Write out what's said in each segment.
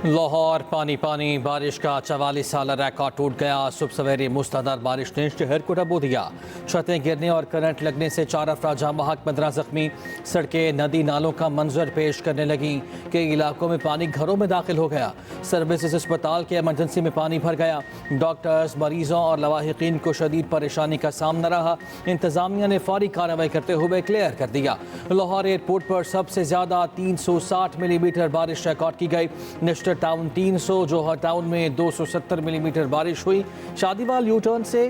लाहौर पानी पानी, बारिश का 44 साल रिकॉर्ड टूट गया। सुबह सवेरे मूसलाधार बारिश ने शहर को डुबो दिया। छतें गिरने और करंट लगने से 4 अफराद जाँ बहक, 15 जख्मी। सड़कें नदी नालों का मंजर पेश करने लगी। कई इलाकों में पानी घरों में दाखिल हो गया। सर्विसेज अस्पताल के इमरजेंसी में पानी भर गया। डॉक्टर्स, मरीजों और लवाहिकीन को शदीद परेशानी का सामना रहा। इंतजामिया ने फौरी कार्रवाई करते हुए क्लियर कर दिया। लाहौर एयरपोर्ट पर सबसे ज्यादा 360 मिलीमीटर बारिश रिकॉर्ड की गई। नेशनल टाउन 300, जोहर टाउन में 270 मिलीमीटर बारिश हुई। शादीवाल यू टर्न से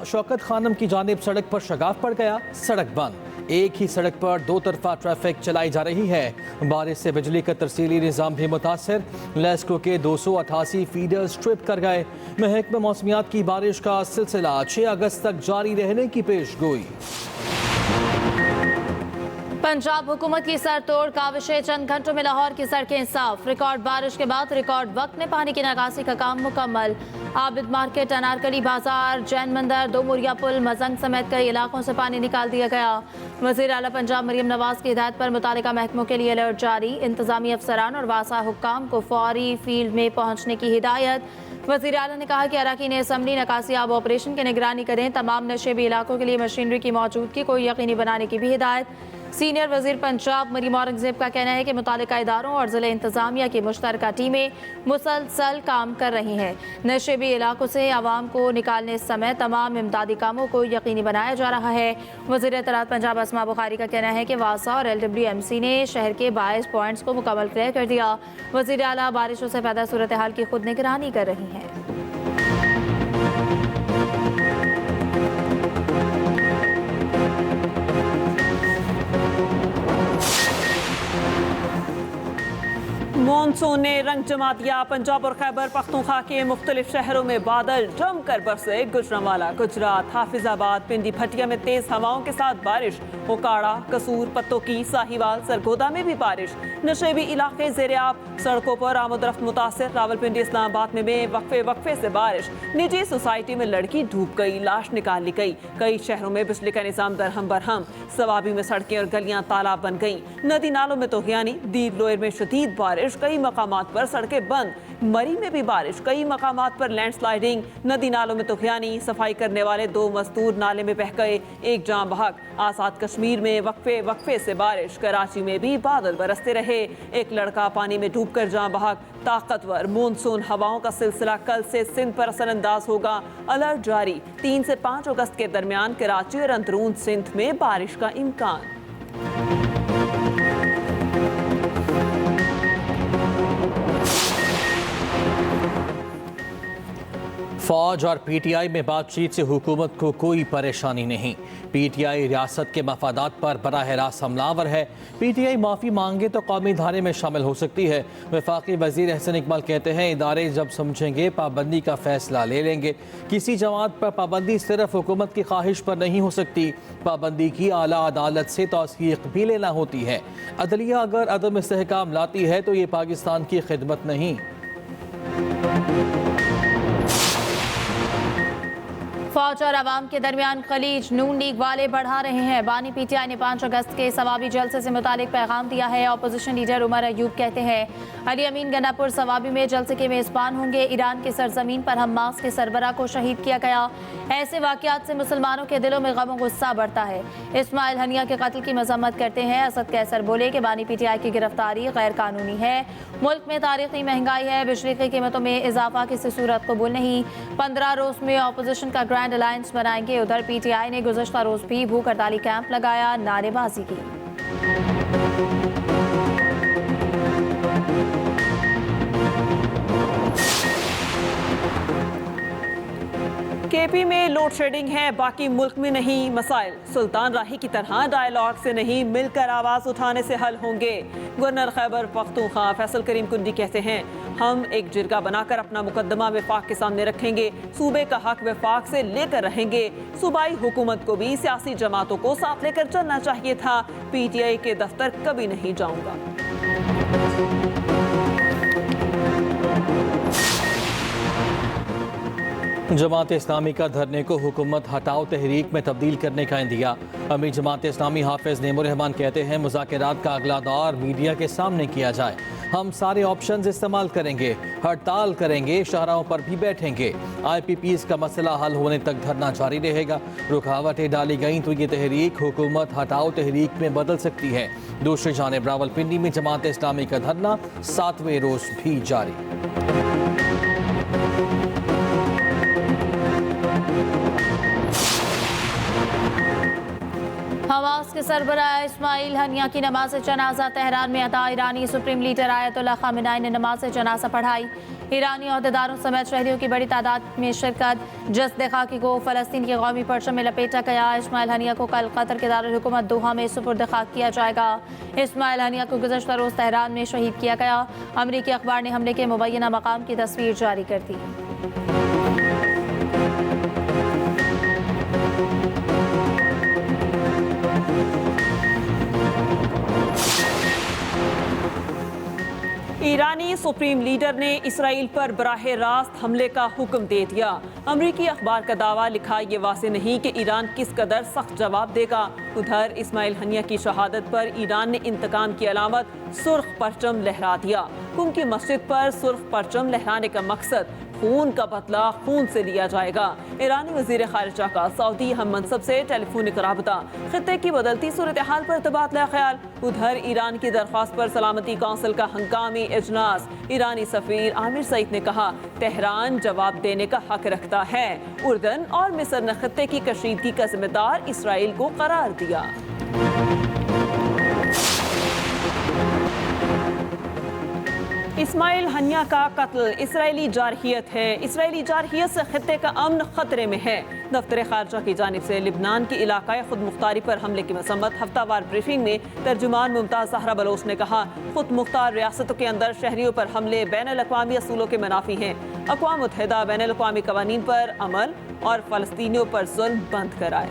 शौकत खानम की जानिब सड़क पर शगाफ पड़ गया। सड़क बंद। एक ही सड़क पर दो तरफा ट्रैफिक चलाई जा रही है। बारिश से बिजली का तरसीली निज़ाम भी मुतासर। लेस्को के 288 फीडर्स ट्रिप कर गए। महकमा मौसमियात की बारिश का सिलसिला 6 अगस्त तक जारी रहने की पेशगोई। पंजाब हुकूमत की सरतोड़ काविशें, चंद घंटों में लाहौर की सड़कें साफ। रिकॉर्ड बारिश के बाद रिकॉर्ड वक्त में पानी की निकासी का काम मुकम्मल। आबिद मार्केट, अनारकली बाजार, जैन मंदिर, दो मुरिया पुल, मजंग समेत कई इलाकों से पानी निकाल दिया गया। वज़ीर आला पंजाब मरियम नवाज की हिदायत पर मुतालिका महकमों के लिए अलर्ट जारी। इंतजामी अफसरान और वासा हुक्काम को फौरी फील्ड में पहुंचने की हिदायत। वज़ीर आला ने कहा कि अरकान असम्बली निकासी आब ऑपरेशन की निगरानी करें। तमाम नशेबी इलाकों के लिए मशीनरी की मौजूदगी को यकीनी बनाने की भी हिदायत। सीनियर वज़ीर पंजाब मरीम औरंगजेब का कहना है कि मुतालिका इदारों और ज़िले इंतजामिया की मुश्तरका टीमें मुसलसल काम कर रही हैं। नशेबी इलाकों से आवाम को निकालने समय तमाम इमदादी कामों को यकीनी बनाया जा रहा है। वज़ीर इत्तलात पंजाब अस्मा बुखारी का कहना है कि वासा और LWMC ने शहर के 22 पॉइंट्स को मुकम्मल क्लियर कर दिया। वज़ीर आला बारिशों से पैदा सूरत हाल की खुद निगरानी कर रही हैं। मॉनसून ने रंग जमा दिया। पंजाब और खैबर पख्तूनख्वा के मुख्तलिफ शहरों में बादल जमकर बरसे। गुजरांवाला, गुजरात, हाफिजाबाद, पिंडी, भटिया में तेज हवाओं के साथ बारिश। ओकाड़ा, कसूर, पत्तोकी, साहिवाल, सरगोदा में भी बारिश। नशेबी इलाके ज़ेर-ए-आब, सड़कों पर आमद-रफ्त मुतासिर। रावलपिंडी, इस्लामाबाद में वक्फे वक्फे से बारिश। निजी सोसाइटी में लड़की डूब गई, लाश निकाल ली गई। कई शहरों में बिजली का निज़ाम दरहम बरहम। सवाबी में सड़कें और गलियां तालाब बन गईं। नदी नालों में तोहियानी। दीर लोयर में शदीद बारिश, कई मकामात पर सड़कें बंद। मरी में भी बारिश, कई मकामात पर लैंडस्लाइडिंग। नदी नालों में तूफानी। सफाई करने वाले 2 मजदूर नाले में बह गए, 1 जान बहक। आजाद कश्मीर में वक्फे वक्फे से बारिश। कराची में भी बादल बरसते रहे, 1 लड़का पानी में डूबकर जान बहक। ताकतवर मानसून हवाओं का सिलसिला कल से सिंध पर असरअंदाज होगा। अलर्ट जारी। 3 से 5 अगस्त के दरमियान कराची और अंदरून सिंध में बारिश का इम्कान। फौज और PTI में बातचीत से हुकूमत को कोई परेशानी नहीं। PTI रियासत के मफादात पर बराह रास्त हमलावर है। PTI माफ़ी मांगे तो कौमी धारे में शामिल हो सकती है। वफाकी वज़ीर अहसन इकबाल कहते हैं, इदारे जब समझेंगे पाबंदी का फैसला ले लेंगे। किसी जमात पर पाबंदी सिर्फ हुकूमत की ख्वाहिश पर नहीं हो सकती। पाबंदी की आला अदालत से तौसीक़ भी लेना होती है। अदलिया अगर अदम इस्तेहकाम लाती है तो ये पाकिस्तान की खिदमत नहीं। फौज और आवाम के दरमियान खलीज नून लीग वाले बढ़ा रहे हैं। बानी PTI ने 5 अगस्त के सवाबी जलसे से मुतालिक पैगाम दिया है। अपोजिशन लीडर उमर अयूब कहते हैं, अली अमीन गन्नापुर सवाबी में जलसे के मेज़बान होंगे। ईरान की सरजमीन पर हमास के सरबरा को शहीद किया गया। ऐसे वाक़यात से मुसलमानों के दिलों में गम और गुस्सा बढ़ता है। इस्माइल हनिया के कत्ल की मजम्मत करते हैं। असद कैसर बोले कि बानी PTI की गिरफ्तारी गैर कानूनी है। मुल्क में तारीखी महंगाई है। बिजली की कीमतों में इजाफा किसी सूरत कबूल नहीं। 15 रोज में अपोजिशन का ग्रैंड अलायंस बनाएंगे। उधर PTI ने गुज़श्ता रोज भी भूख हड़ताली कैंप लगाया, नारेबाजी की। KP में लोड शेडिंग है, बाकी मुल्क में नहीं। मसाइल सुल्तान राही की तरह डायलॉग से नहीं, मिलकर आवाज़ उठाने से हल होंगे। गवर्नर खैबर पख्तूनख्वा फैसल करीम कुंडी कहते हैं, हम एक जिरगा बनाकर अपना मुकदमा वफाक के सामने रखेंगे। सूबे का हक वफाक से लेकर रहेंगे। सूबाई हुकूमत को भी सियासी जमातों को साथ लेकर चलना चाहिए था। PTI के दफ्तर कभी नहीं जाऊंगा। जमात इस्लामी का धरने को हुकूमत हटाओ तहरीक में तब्दील करने का इंदिया। अमीर जमात इस्लामी हाफिज नेमुर रहमान कहते हैं, मुज़ाकरात का अगला दौर मीडिया के सामने किया जाए। हम सारे ऑप्शंस इस्तेमाल करेंगे, हड़ताल करेंगे, शाहराहों पर भी बैठेंगे। IPPs का मसला हल होने तक धरना जारी रहेगा। रुकावटें डाली गई तो ये तहरीक हुकूमत हटाओ तहरीक में बदल सकती है। दूसरी जानिब रावलपिंडी में जमात इस्लामी का धरना 7वें रोज भी जारी। हमास के सरबराह इस्माइल हनिया की नमाज जनाजा तेहरान में अता। ईरानी सुप्रीम लीडर आयतुल्लाह खामेनी ने नमाज जनाजा पढ़ाई। ईरानी अहदेदारों समेत शहरियों की बड़ी तादाद में शिरकत। जस्द खाकी को फ़लस्तीन के कौमी परचम में लपेटा गया। इस्माइल हनिया को कल कतर के दारुल हुकूमत दोहा में सुपुर्द खाक किया जाएगा। इस्माइल हनिया को गुज़श्ता रोज़ तेहरान में शहीद किया गया। अमरीकी अखबार ने हमले के मुबैना मकाम की तस्वीर जारी कर दी। ईरानी सुप्रीम लीडर ने इसराइल पर बराह रास्त हमले का हुक्म दे दिया। अमरीकी अखबार का दावा लिखा, ये वाज़ेह नहीं कि ईरान किस कदर सख्त जवाब देगा। उधर इस्माइल हनिया की शहादत पर ईरान ने इंतकाम की अलामत सुर्ख परचम लहरा दिया। कुम की मस्जिद पर सुर्ख परचम लहराने का मकसद खून का बदला खून से लिया जाएगा। ईरानी वज़ीर ख़ारिजा का सऊदी हम मनसब से टेलीफोनिक राबता। खित्ते की बदलती सूरत हाल पर तबादला ख्याल। उधर ईरान की दरख्वास्त पर सलामती कौंसिल का हंगामी इजलास। ईरानी सफ़ीर आमिर सईद ने कहा, तेहरान जवाब देने का हक रखता है। उर्दन और मिस्र ने खित्ते की कशीदगी का जिम्मेदार इसराइल को करार दिया। इस्माइल हनिया का कत्ल इसराइली जारहियत है। इसराइली जारहियत से खित्ते का अमन खतरे में है। दफ्तर खारजा की जानिब से लिबनान की इलाकाई खुद मुख्तारी पर हमले की मसम्मत। हफ्तावार ब्रीफिंग में तर्जुमान मुमताज़ ज़हरा बलोच ने कहा, खुद मुख्तार रियासतों के अंदर शहरियों पर हमले बैनुल-अक़वामी असूलों के मुनाफी हैं। अक़वाम मुत्तहिदा बैनुल-अक़वामी क़वानीन पर अमल और फ़लस्तीनियों पर जुल्म बंद कराए।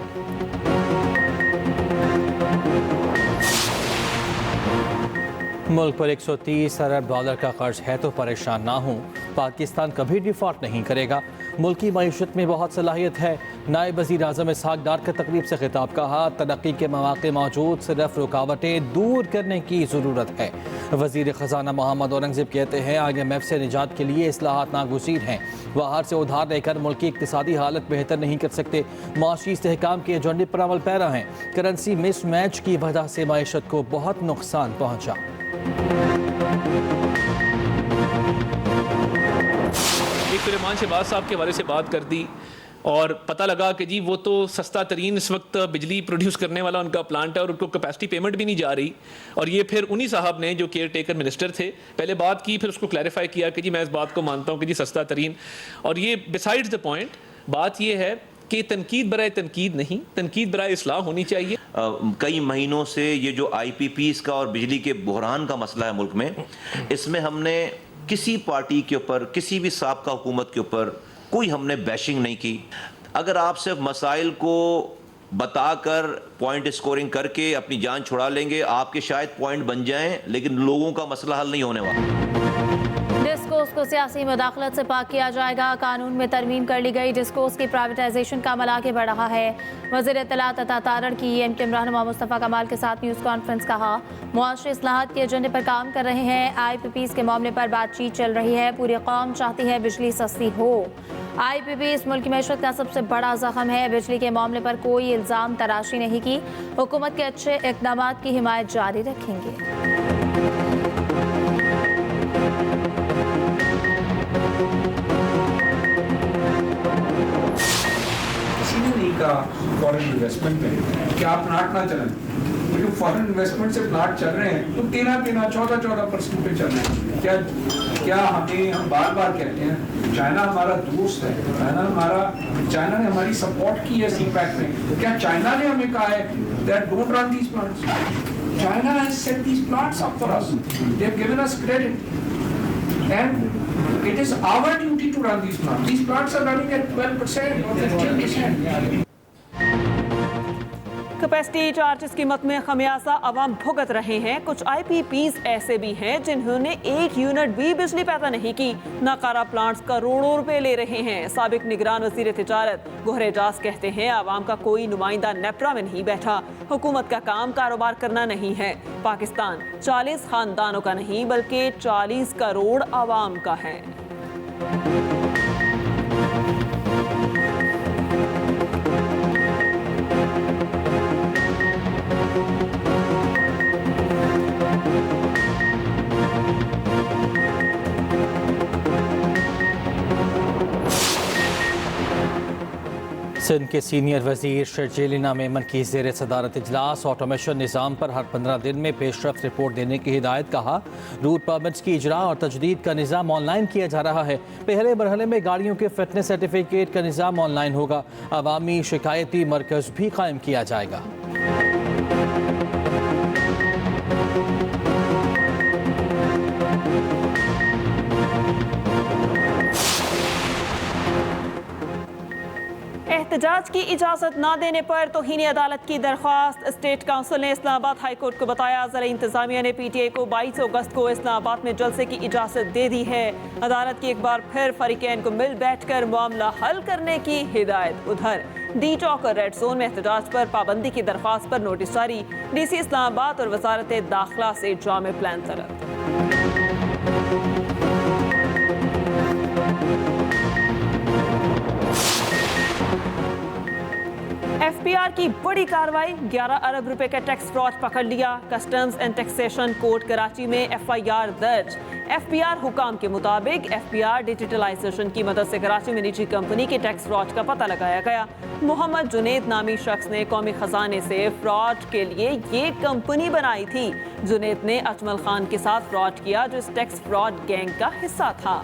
मुल्क पर 130 अरब डॉलर का कर्ज है तो परेशान ना हूँ। पाकिस्तान कभी डिफॉल्ट नहीं करेगा। मुल्की मईशत में बहुत सलाहियत है। नायब वज़ीर आज़म इसहाक डार का तकरीब से खिताब। कहा, तरक्की के मौक़े मौजूद, सिर्फ रुकावटें दूर करने की ज़रूरत है। वज़ीर ख़जाना मोहम्मद औरंगज़ेब कहते हैं, IMF से निजात के लिए इस्लाहात नागुज़ीर हैं। बाहर से उधार लेकर मुल्क की इक़्तिसादी हालत बेहतर नहीं कर सकते। माशी इस्तेहकाम के एजेंडे पर अमल पैरा हैं। करेंसी मिस मैच की वजह से मईशत को बहुत नुकसान पहुँचा। रहमान शहबाज साहब के बारे से बात कर दी और पता लगा कि जी वो तो सस्ता तरीन इस वक्त बिजली प्रोड्यूस करने वाला उनका प्लांट है और उनको कैपेसिटी पेमेंट भी नहीं जा रही। और ये फिर उन्हीं साहब ने जो केयर टेकर मिनिस्टर थे पहले बात की, फिर उसको क्लैरिफाई किया कि जी मैं इस बात को मानता हूँ कि जी सस्ता तरीन। और ये बिसाइड्स द पॉइंट बात ये है कि तनकीद बराए तनकीद नहीं, तनकीद बराए इस्लाह होनी चाहिए। कई महीनों से ये जो IPPs का और बिजली के बहरान का मसला है मुल्क में, इसमें हमने किसी पार्टी के ऊपर, किसी भी साबका हुकूमत के ऊपर कोई हमने बैशिंग नहीं की। अगर आप सिर्फ मसाइल को बताकर पॉइंट स्कोरिंग करके अपनी जान छुड़ा लेंगे, आपके शायद पॉइंट बन जाएं, लेकिन लोगों का मसला हल नहीं होने वाला। डिस्कोर्स को सियासी मुदाखलत से पाक किया जाएगा। कानून में तरमीम कर ली गई। डिस्कोर्स की प्राइवेटाइजेशन का अमल आगे बढ़ रहा है। वज़ीर इत्तलात अता तारड़ की MKM रहनुमा मुस्तफ़ा कमाल के साथ न्यूज़ कॉन्फ्रेंस। कहा, मुआशरी इस्लाहात के एजेंडे पर काम कर रहे हैं। IPPs के मामले पर बातचीत चल रही है। पूरी कौम चाहती है बिजली सस्ती हो। IPPs मुल्क की मैशत का सबसे बड़ा जख्म है। बिजली के मामले पर कोई इल्ज़ाम तराशी नहीं की। हुकूमत के अच्छे इक़दाम की हिमायत जारी रखेंगे। फॉरेन इन्वेस्टमेंट में कि आप प्लांट ना चलें, लेकिन फॉरेन इन्वेस्टमेंट से प्लांट चल रहे हैं तो 13-14% पे चल रहे हैं। क्या हम बार बार कहते हैं चाइना हमारा दोस्त है, चाइना ने हमारी सपोर्ट की है CPEC में, तो क्या चाइना ने हमें कहा है that don't run these plants? China has set these plants up for us, they have given us credit and it is our duty to run these plants. These plants are running at 12% or 15%. Capacity charges की मद में खमियाजा अवाम भुगत रहे हैं। कुछ IPPs ऐसे भी हैं जिन्होंने 1 यूनिट भी बिजली पैदा नहीं की। नाकारा प्लांट्स करोड़ों रुपए ले रहे हैं। साबिक निगरान वजीर तिजारत गोहर एजाज कहते हैं आवाम का कोई नुमाइंदा नेपरा में नहीं बैठा। हुकूमत का काम कारोबार करना नहीं है। पाकिस्तान 40 खानदानों का नहीं बल्कि 40 करोड़ आवाम का है। सिंध के सीनियर वजीर शर्जीलिना मेमन की ज़ेर सदारत इजलास ऑटोमेशन निज़ाम पर हर 15 दिन में पेशरफ रिपोर्ट देने की हिदायत। कहा रूट परमिट्स की इजरा और तजदीद का निज़ाम ऑनलाइन किया जा रहा है। पहले मरहले में गाड़ियों के फिटनेस सर्टिफिकेट का निज़ाम ऑनलाइन होगा। अवामी शिकायती मरकज़ भी कायम किया जाएगा। एहतजाज की इजाजत न देने पर तौहीन अदालत की दरख्वास्त। स्टेट काउंसिल ने इस्लामाबाद हाई कोर्ट को बताया ज़िला इंतजामिया ने PTI को 22 अगस्त को इस्लामाबाद में जलसे की इजाजत दे दी है। अदालत की एक बार फिर फरीकैन को मिल बैठकर मामला हल करने की हिदायत। उधर D चौक और रेड जोन में एहतजाज पर पाबंदी की दरख्वास्त पर नोटिस जारी। DC इस्लामाबाद और वजारत दाखिला से जामे प्लान तलब। FPR की बड़ी कार्रवाई। 11 अरब रुपए का टैक्स फ्रॉड पकड़ लिया। Customs and taxation court Karachi में FIR दर्ज। FPR हुकाम के मुताबिक FPR डिजिटलाइजेशन की मदद से कराची में निजी कंपनी के टैक्स फ्रॉड का पता लगाया गया। मोहम्मद जुनेद नामी शख्स ने कौमी खजाने से फ्रॉड के लिए ये कंपनी बनाई थी। जुनेद ने अजमल खान के साथ फ्रॉड किया जो इस टैक्स फ्रॉड गैंग का हिस्सा था।